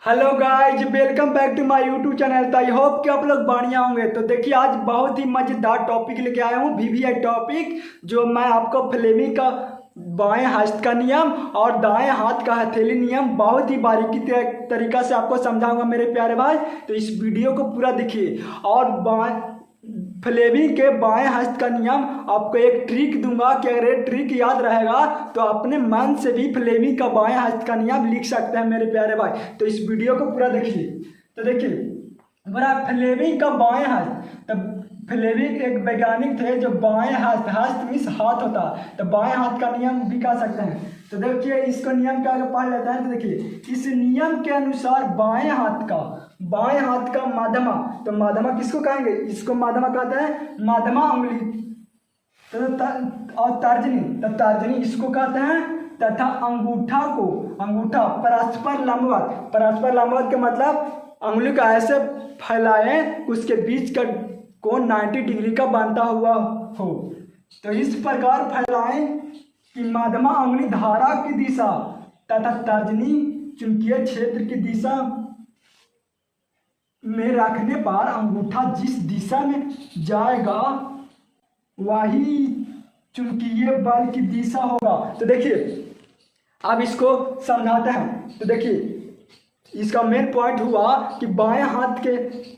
Hello guys, welcome back to my YouTube channel. तो I hope कि आप लोग बढ़िया होंगे। तो देखिए, आज बहुत ही मज़ेदार टॉपिक लेके आया हूँ, वीवीआई टॉपिक, जो मैं आपको फ्लेमिंग का बाएं हाथ का नियम और दाएं हाथ का हथेली नियम बहुत ही बारीकी तरीका से आपको समझाऊंगा मेरे प्यारे भाई। तो इस वीडियो को पूरा देखिए। और फ्लेमिंग के बाएं हाथ का नियम आपको एक ट्रिक दूंगा कि अगर ये ट्रिक याद रहेगा तो अपने मन से भी फ्लेमिंग का बाएं हाथ का नियम लिख सकते हैं मेरे प्यारे भाई। तो इस वीडियो को पूरा देखिए। तो देखिए, बड़ा फ्लेमिंग का बाएं हाथ। तो फ्लेमिंग एक वैज्ञानिक थे जो बाएं हाथ, हाथ मीन्स हाथ होता है, तो बाएं हाथ का नियम भी कह सकते हैं। तो देखिए, इसको नियम क्या पढ़ लेते हैं। तो देखिए, इस नियम के अनुसार बाएं हाथ का माध्यमा, तो माध्यमा किसको कहेंगे? इसको माध्यमा कहते हैं, माध्यमा उंगली। और तर्जनी, तो तर्जनी इसको कहते हैं, तथा अंगूठा परस्पर लंबवत के मतलब अंगुली का ऐसे फैलाएं उसके बीच का कोण 90 डिग्री का बनता हुआ हो। तो इस प्रकार फैलाएं कि मध्यमा अंगुली धारा की दिशा तथा तर्जनी चुंबकीय क्षेत्र की दिशा में रखने पर अंगूठा जिस दिशा में जाएगा वही चुंबकीय बल की दिशा होगा। तो देखिए, अब इसको समझाते हैं। तो देखिए, इसका मेन पॉइंट हुआ कि बाएं हाथ के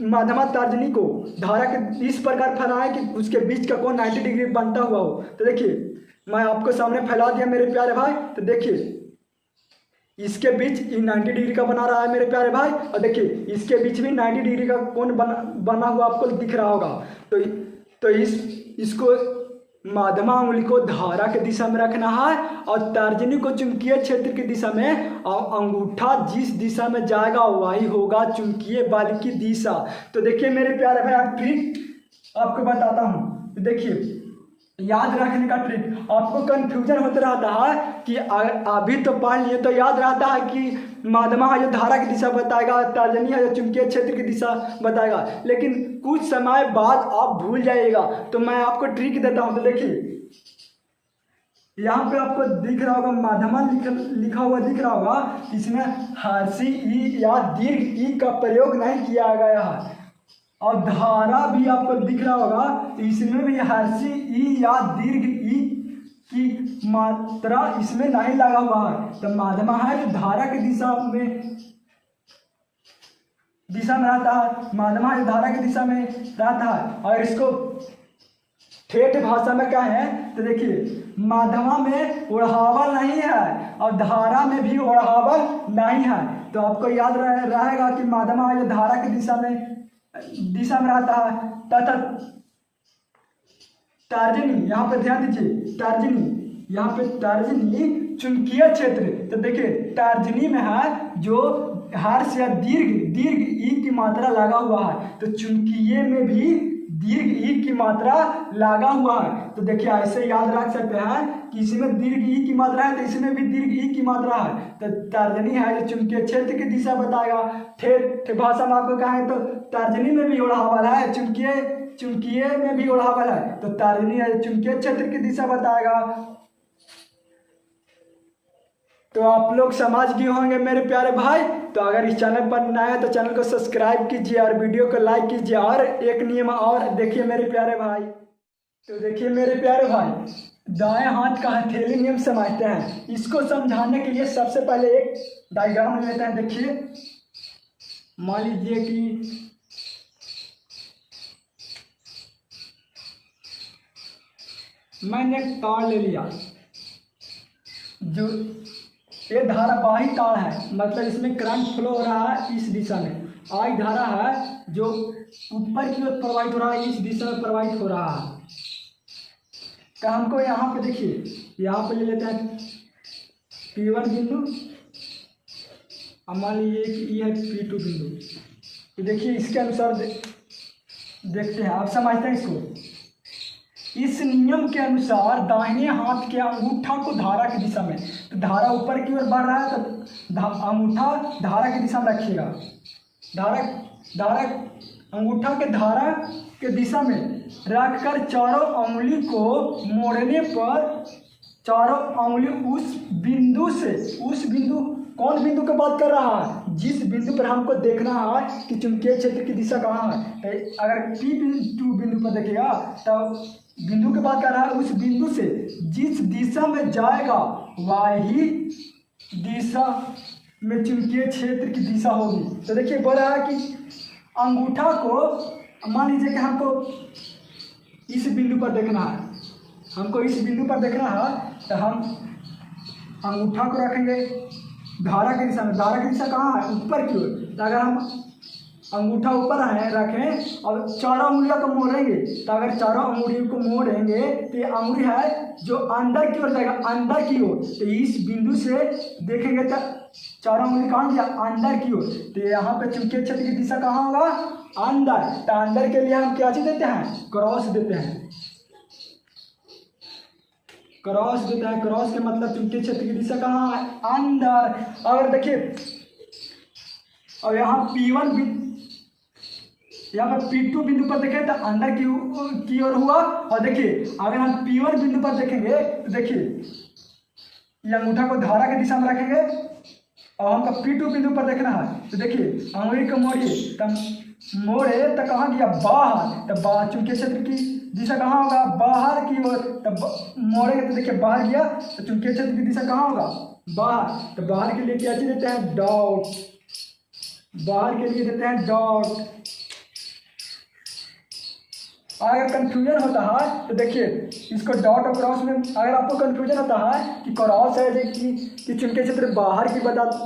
मध्यमा तर्जनी को धारा के इस प्रकार फैलाएं कि उसके बीच का कोण 90 डिग्री बनता हुआ हो। तो देखिए, मैं आपको सामने फैला दिया मेरे प्यारे भाई। तो देखिए, इसके बीच 90 डिग्री का बना रहा है मेरे प्यारे भाई, और देखिए इसके बीच भी 90 डिग्री का कोण बना हुआ आपको दिख रहा होगा। तो इसको मध्यमा उंगली को धारा के दिशा में रखना है और तर्जनी को चुंबकीय क्षेत्र की दिशा में, और अंगूठा जिस दिशा में जाएगा वही होगा चुंबकीय बल की दिशा। तो देखिए मेरे प्यारे भाई, आप ट्रिक आपको बताता हूँ। तो देखिए, याद रखने का ट्रिक, आपको कंफ्यूजन होता रहता है कि अभी तो पढ़ लिए तो याद रहता है कि माध्यमा है जो धारा की दिशा बताएगा, तर्जनी है जो चुंबकीय क्षेत्र की दिशा बताएगा, लेकिन कुछ समय बाद आप भूल जाइएगा। तो मैं आपको ट्रिक देता हूं। तो देखिए, यहाँ पे आपको दिख रहा होगा माध्यमा लिखा हुआ दिख रहा होगा, इसमें हर्षी ई या दीर्घ ई का प्रयोग नहीं किया गया है। और धारा भी आपको दिख रहा होगा, तो इसमें भी हर्षी ई या दीर्घ ई की मात्रा इसमें नहीं लगा हुआ है। तो माध्यमा है जो धारा की दिशा में रहता है, माध्यमा जो धारा की दिशा में रहता है। और इसको ठेठ भाषा में क्या है? तो देखिए, माध्यमा में ओढ़ावल नहीं है और धारा में भी ओढ़ावल नहीं है। तो आपको याद रहेगा कि माध्यमा जो धारा की दिशा में रहता है, तथा तर्जनी, यहाँ पे ध्यान दीजिए, तर्जनी, यहाँ पे तर्जनी चुंबकीय क्षेत्र। तो देखिए, तर्जनी में है जो हर्ष या दीर्घ ई की मात्रा लगा हुआ है, तो चुंबकीय में भी दीर्घ ई की मात्रा लगा हुआ है। तो देखिए, ऐसे याद रख सकते हैं कि इसमें दीर्घ ई की मात्रा है तो इसमें भी दीर्घ ई की मात्रा है। तो तर्जनी है जो चुंबकीय क्षेत्र की दिशा बताएगा। ठेठ भाषा में आपको कहें तो तर्जनी में भी ओढ़ावल है, चुंबकीय में भी ओढ़ावल है, तो तर्जनी है चुंबकीय क्षेत्र की दिशा बताएगा। तो आप लोग समझ गए होंगे मेरे प्यारे भाई। तो अगर इस चैनल पर नए हैं तो चैनल को सब्सक्राइब कीजिए और वीडियो को लाइक कीजिए। और एक नियम और देखिए मेरे प्यारे भाई। तो देखिए मेरे प्यारे भाई, दाएं हाथ का हथेली नियम समझते हैं। इसको समझाने के लिए सबसे पहले एक डायग्राम लेते हैं। देखिए, मान लीजिए कि मैंने एक तार ले लिया, जो ये धारावाही तार है, मतलब इसमें करंट फ्लो हो रहा है इस दिशा में। आई धारा है जो ऊपर की ओर प्रवाहित हो रहा है, इस दिशा में प्रवाहित हो रहा है। तो हमको यहाँ पे देखिए, यहाँ पे ले लेते हैं P1 बिंदु, अब मान लीजिए कि ये है P2 बिंदु। तो देखिए, इसके अनुसार देखते हैं, आप समझते हैं इसको। इस नियम के अनुसार दाहिने हाथ के अंगूठा को धारा की दिशा में, तो धारा ऊपर की ओर बढ़ रहा है तो अंगूठा धारा की दिशा में रखिएगा। अंगूठा के धारा के दिशा में रखकर चारों उंगली को मोड़ने पर चारों उंगली उस बिंदु कौन बिंदु की बात कर रहा है? जिस बिंदु पर हमको देखना है कि चुंबकीय क्षेत्र की दिशा कहाँ है। तो अगर P2 बिंदु पर देखेगा तो बिंदु की बात कर रहा है, उस बिंदु से जिस दिशा में जाएगा वही दिशा में चुंबकीय क्षेत्र की दिशा होगी। तो देखिए बोल रहा है कि अंगूठा को, मान लीजिए कि हमको इस बिंदु पर देखना है, हमको इस बिंदु पर देखना है, तो हम अंगूठा को रखेंगे धारा की दिशा में। धारा की दिशा कहाँ है? ऊपर की ओर। तो अगर हम अंगूठा ऊपर है रखें और चारों उंगलियों को मोड़ेंगे, तो अगर चारों उंगलियों को मोड़ेंगे तो ये अंगुली है जो अंदर की ओर जाएगा, अंदर की ओर। तो इस बिंदु से देखेंगे तो चारों उंगली कहाँ गया? अंदर की ओर। तो यहाँ पे चुंबकीय क्षेत्र की दिशा कहाँ होगा? अंदर। तो अंदर के लिए हम क्या चीज देते हैं? क्रॉस देते हैं। क्रॉस देता है। क्रॉस के मतलब चुंबकीय क्षेत्र की दिशा कहाँ है? अंदर। और देखिए और यहाँ P1 यहाँ पर P2 बिंदु पर देखें तो अंदर की ओर हुआ। और देखिए अगर हम P1 बिंदु पर देखेंगे तो देखिए ये अंगूठा को धारा की दिशा में रखेंगे और हमको P2 बिंदु पर देखना है। तो देखिए अंगुली को मोड़िए, तब मोड़े तो कहाँ गया? बाहर। तो बाहर चुंबकीय क्षेत्र की दिशा कहाँ होगा? बाहर की ओर। तब मोड़ेंगे तो देखिए बाहर गया, तो चुंबकीय क्षेत्र की दिशा कहाँ होगा? बाहर। तो बाहर के लिए क्या चीज देते हैं? डॉट। बाहर के लिए देते हैं डॉट। अगर कंफ्यूजन होता है तो देखिए इसको डॉट और क्रॉस में, अगर आपको कंफ्यूजन होता है कि क्रॉस है कि चुंबकीय क्षेत्र बाहर की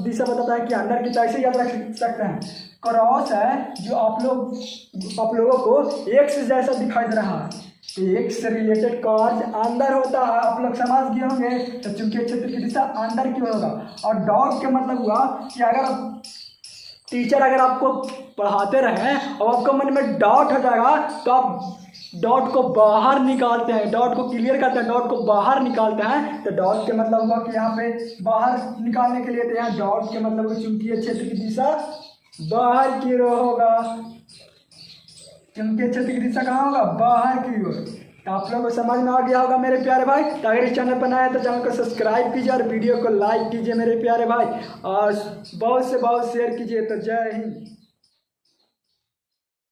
दिशा बताता है कि अंदर की, तो ऐसे याद रख सकते हैं। क्रॉस है जो आप लोगों को एक्स जैसा दिखाई दे रहा है, तो एक्स से रिलेटेड कार्य अंदर होता है। आप लोग समझ गए होंगे। तो चुंबकीय क्षेत्र की दिशा अंदर की होगा। और डॉट का मतलब हुआ कि अगर टीचर अगर आपको पढ़ाते रहे और आपको मन में डाउट हो जाएगा तो आप डॉट को बाहर निकालते हैं, डॉट को क्लियर करते हैं, डॉट को बाहर निकालते हैं। तो डॉट के मतलब हुआ कि यहाँ पे बाहर निकालने के लिए, तो यहाँ डॉट के मतलब चुंबकीय क्षेत्र की दिशा बाहर की ओर होगा। चुंबकीय क्षेत्र की दिशा कहाँ होगा? बाहर की ओर। तो आप लोगों को समझ में आ गया होगा मेरे प्यारे भाई। तो अगर इस चैनल पर नया है तो चैनल को सब्सक्राइब कीजिए और वीडियो को लाइक कीजिए मेरे प्यारे भाई, और बहुत से बहुत शेयर कीजिए। तो जय हिंद।